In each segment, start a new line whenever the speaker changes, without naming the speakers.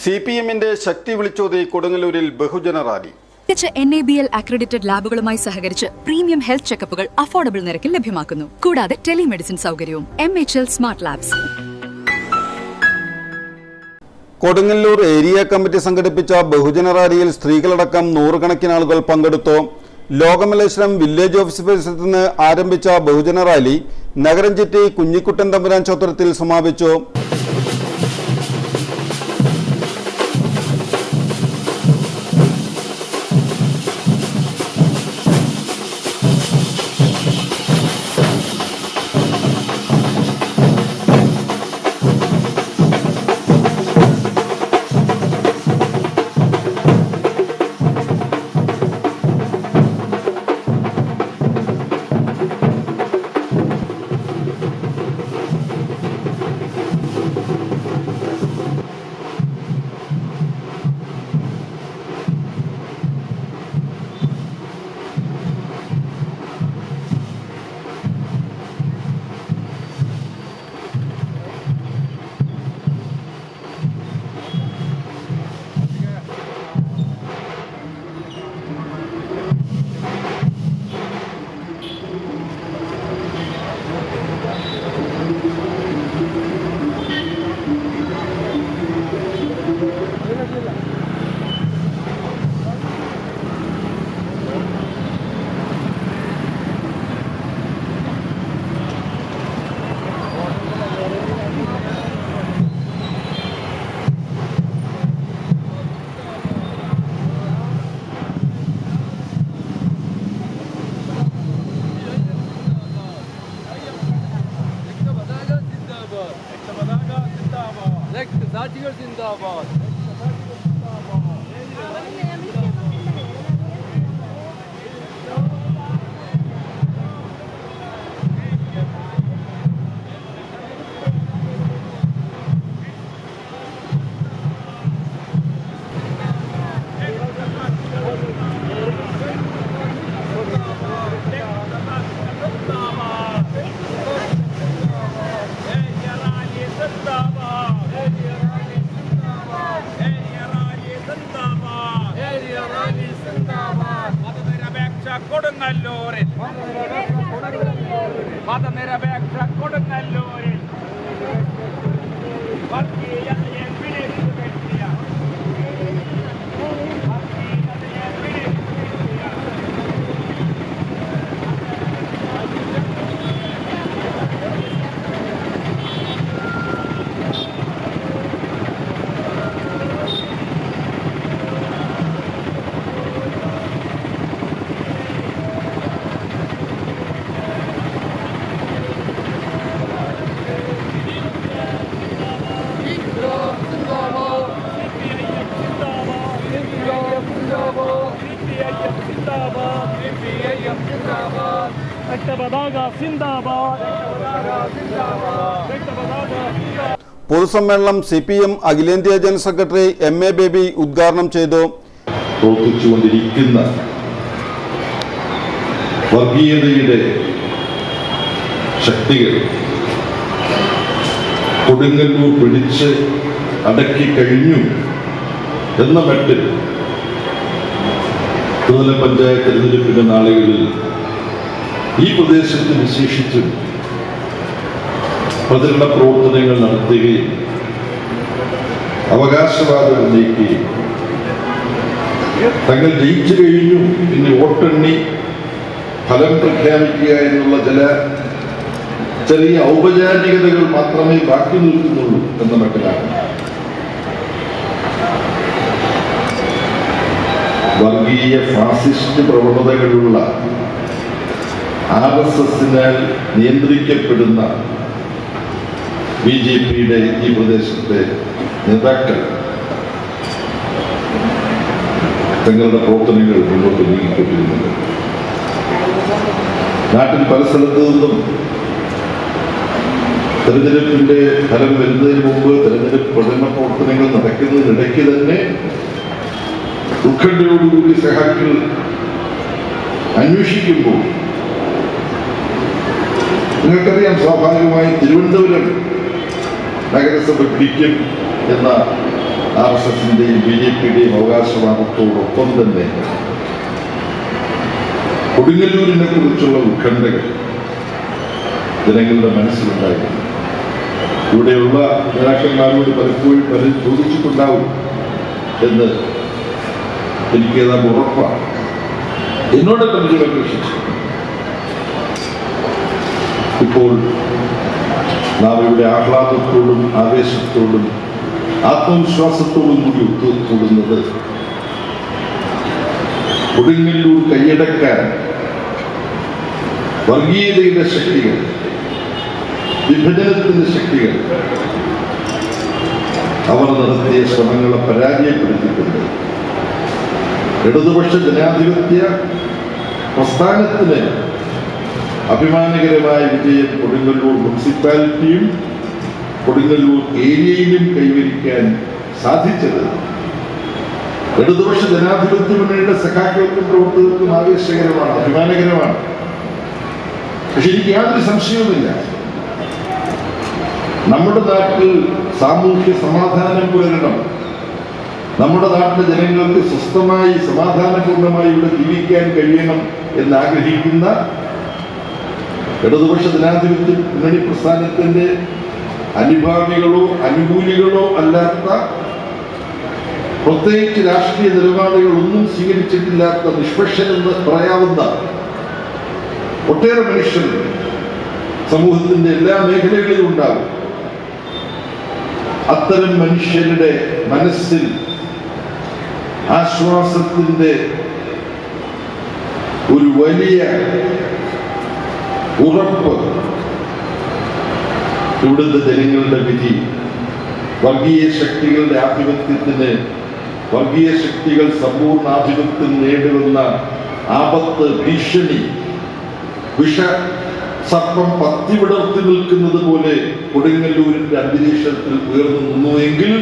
CPM-ന്റെ ശക്തി വിളിച്ചോതി കൊടുങ്ങല്ലൂരിൽ ബഹുജന rally.
NABL accredited ലാബുകളുമായി സഹകരിച്ച് പ്രീമിയം ഹെൽത്ത് ചെക്കപ്പുകൾ അഫോർഡബിൾ നിരക്കിൽ ലഭ്യമാക്കുന്നു. കൂടാതെ ടെലിമെഡിസിൻ സൗകര്യവും. MHL smart labs.
Kodungallur area committee സംഘടിപ്പിച്ച ബഹുജന റാലിയിൽ സ്ത്രീകളടക്കം നൂറുകണക്കിന് ആളുകൾ പങ്കെടുത്തു. ലോകമലേശ്വരം വില്ലേജ് ഓഫീസ് പരിസരത്ത് നിന്ന് ആരംഭിച്ച ബഹുജന റാലി നഗരം ചുറ്റി കുഞ്ഞിക്കുട്ടൻ തമ്പുരാൻ ചൗത്രത്തിൽ സമാപിച്ചു.
കൊടുങ്ങല്ലൂരിൽ മതനിരപേക്ഷ കൊടുങ്ങല്ലൂരിൽ വർഗീയതയെ പിടിച്ചു കെട്ടിയ
പൊതുസമ്മേളനം CPM അഖിലേന്ത്യാ ജനറൽ സെക്രട്ടറി MA ബേബി ഉദ്ഘാടനം ചെയ്തു.
പ്രവർത്തിച്ചുകൊണ്ടിരിക്കുന്ന വർഗീയതയുടെ ശക്തികൾ കൊടുങ്ങല്ലൂർ പിടിച്ച് അടക്കി കഴിഞ്ഞു എന്ന മട്ടിൽ ത്രിതല പഞ്ചായത്ത് തെരഞ്ഞെടുപ്പിന്റെ നാളുകളിൽ ഈ പ്രദേശത്ത് വിശേഷിച്ചും പ്രചരണ പ്രവർത്തനങ്ങൾ നടത്തുകയും അവകാശവാദം ഉന്നയിക്കുകയും തങ്ങൾ ജയിച്ചു കഴിഞ്ഞു പിന്നെ വോട്ടെണ്ണി ഫലം പ്രഖ്യാപിക്കുക എന്നുള്ള ചെറിയ ഔപചാരികതകൾ മാത്രമേ ബാക്കി നിൽക്കുന്നുള്ളൂ എന്ന മട്ടിലാണ് വർഗീയ ഫാസിസ്റ്റ് പ്രവണതകളുള്ള RSSനാൽ നിയന്ത്രിക്കപ്പെടുന്ന BJPയുടെ ഈ പ്രദേശത്തെ നേതാക്കൾ തങ്ങളുടെ പ്രവർത്തനങ്ങൾ മുന്നോട്ട് നീങ്ങിക്കൊണ്ടിരുന്നത്. നാട്ടിൽ പല സ്ഥലത്തു നിന്നും തെരഞ്ഞെടുപ്പിന്റെ ഫലം വരുന്നതിന് മുമ്പ് തെരഞ്ഞെടുപ്പ് പ്രചരണ പ്രവർത്തനങ്ങൾ നടക്കുന്നതിനിടയ്ക്ക് തന്നെ ഉത്കണ്ഠയോടുകൂടി സഹാക്കൾ അന്വേഷിക്കുമ്പോൾ നിങ്ങൾക്കറിയാം, സ്വാഭാവികമായി തിരുവനന്തപുരം നഗരസഭ പിടിക്കും എന്ന RSSന്റെയും BJPയുടെയും അവകാശവാദത്തോടൊപ്പം തന്നെ കൊടുങ്ങല്ലൂരിനെ കുറിച്ചുള്ള ഉത്കണ്ഠകൾ ജനങ്ങളുടെ മനസ്സിലുണ്ടായിരുന്നു. ഇവിടെയുള്ള നേതാക്കന്മാരോട് പലരും ചോദിച്ചിട്ടുണ്ടാവും എന്ന് എനിക്ക് ഏതാണ്ട് ഉറപ്പാണ്. എന്നോട് പരിചയമപേക്ഷിച്ചു ഇപ്പോൾ നാം ഇവിടെ ആഹ്ലാദത്തോടും ആവേശത്തോടും ആത്മവിശ്വാസത്തോടും കൂടി ഒത്തുകൂടുന്നത് കൊടുങ്ങല്ലൂർ കൈയടക്കാൻ വർഗീയതയുടെ ശക്തികൾ, വിഭജനത്തിന്റെ ശക്തികൾ അവർ നടത്തിയ ശ്രമങ്ങളെ പരാജയപ്പെടുത്തിയിട്ടുണ്ട്. ഇടതുപക്ഷ ജനാധിപത്യ പ്രസ്ഥാനത്തിന് അഭിമാനകരമായ വിജയം കൊടുങ്ങല്ലൂർ മുനിസിപ്പാലിറ്റിയും കൊടുങ്ങല്ലൂർ ഏരിയയിലും കൈവരിക്കാൻ സാധിച്ചത് ഇടതുപക്ഷ ജനാധിപത്യ മുന്നണിയുടെ സഖാക്കൾക്കും പ്രവർത്തകർക്കും ആവേശകരമാണ്, അഭിമാനകരമാണ്. പക്ഷെ എനിക്ക് യാതൊരു സംശയവുമില്ല, നമ്മുടെ നാട്ടിൽ സാമൂഹ്യ സമാധാനം പുലരണം, നമ്മുടെ നാട്ടിലെ ജനങ്ങൾക്ക് സ്വസ്ഥമായി സമാധാനപൂർണമായി ഇവിടെ ജീവിക്കാൻ കഴിയണം എന്നാഗ്രഹിക്കുന്ന ഇടതുപക്ഷ ജനാധിപത്യ മുന്നണി പ്രസ്ഥാനത്തിന്റെ അനുഭാവികളോ അനുകൂലികളോ അല്ലാത്ത, പ്രത്യേകിച്ച് രാഷ്ട്രീയ നിലപാടുകളൊന്നും സ്വീകരിച്ചിട്ടില്ലാത്ത, നിഷ്പക്ഷരെന്ന് പറയാവുന്ന ഒട്ടേറെ മനുഷ്യർ സമൂഹത്തിന്റെ എല്ലാ മേഖലകളിലും ഉണ്ടാകും. അത്തരം മനുഷ്യരുടെ മനസ്സിൽ ആശ്വാസത്തിന്റെ ഒരു വലിയ ഉറപ്പ് ഇവിടുത്തെ ജനങ്ങളുടെ വിധി വർഗീയ ശക്തികളുടെ ആധിപത്യത്തിന്, വർഗീയ ശക്തികൾ സമ്പൂർണ്ണ ആധിപത്യം നേടുന്ന ആപത്ത്, ഭീഷണി, വിഷ സർപ്പം പത്തി വിടർത്തി നിൽക്കുന്നത് പോലെ കൊടുങ്ങല്ലൂരിന്റെ അന്തരീക്ഷത്തിൽ ഉയർന്നു നിന്നുവെങ്കിൽ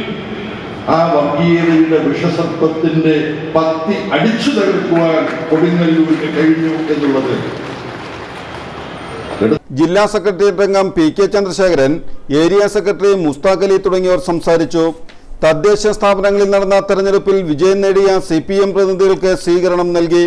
ആ വർഗീയതയുടെ വിഷസർപ്പത്തിന്റെ പത്തി അടിച്ചു തകർക്കുവാൻ കൊടുങ്ങല്ലൂരിന് കഴിഞ്ഞു എന്നുള്ളത്.
ജില്ലാ സെക്രട്ടേറിയറ്റ് അംഗം PK Chandrasekharan, area secretary Mushtaq Ali തുടങ്ങിയവർ സംസാരിച്ചു. തദ്ദേശ സ്ഥാപനങ്ങളിൽ നടന്ന തെരഞ്ഞെടുപ്പിൽ വിജയം നേടിയ CPM പ്രതിനിധികൾക്ക് സ്വീകരണം നൽകി.